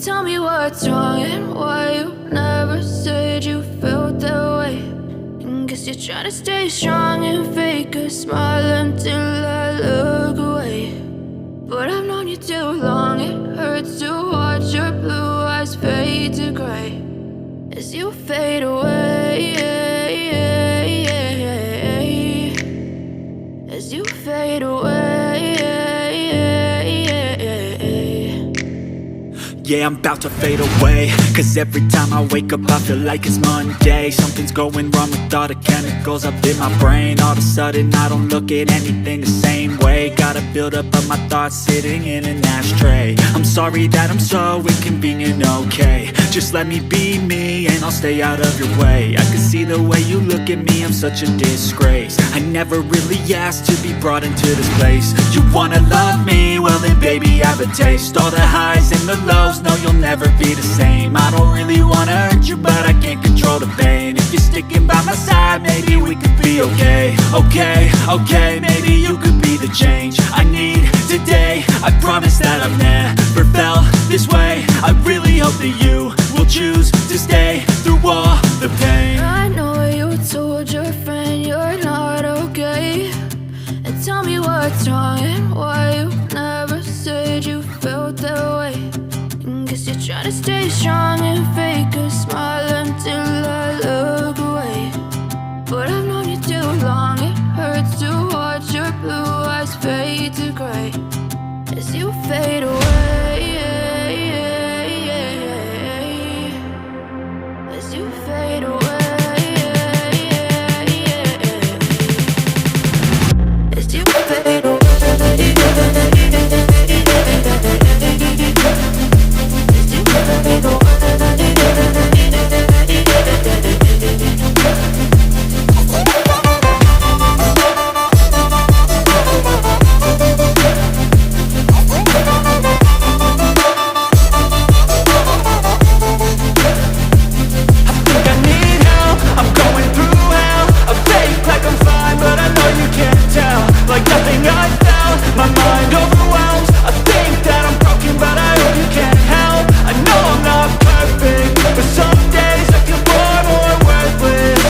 Tell me what's wrong and why you never said you felt that way. And guess you're trying to stay strong and fake a smile until I look away. But I've known you too long, it hurts to watch your blue eyes fade to gray as you fade away, as you fade away. Yeah, I'm about to fade away, cause every time I wake up I feel like it's Monday. Something's going wrong with all the chemicals up in my brain. All of a sudden I don't look at anything the same way. Got a buildup of my thoughts sitting in an ashtray. I'm sorry that I'm so inconvenient, okay. Just let me be me and I'll stay out of your way. I can see the way you look at me, I'm such a disgrace. I never really asked to be brought into this place. You wanna love me? Well then baby have a taste. All the highs and the lows, no, you'll never be the same. I don't really wanna hurt you, but I can't control the pain. If you're sticking by my side, maybe we could be okay. Okay, maybe you could be the change I need today. I promise that I've never felt this way. I really hope that you will choose to stay through all the pain. I know you told your friend you're not okay, and tell me what's wrong and why you never said you felt that way. And guess you're trying to stay strong and fake a smile until I look away. But I've known you too long, it hurts to watch your blue eyes fade to gray as you fade away.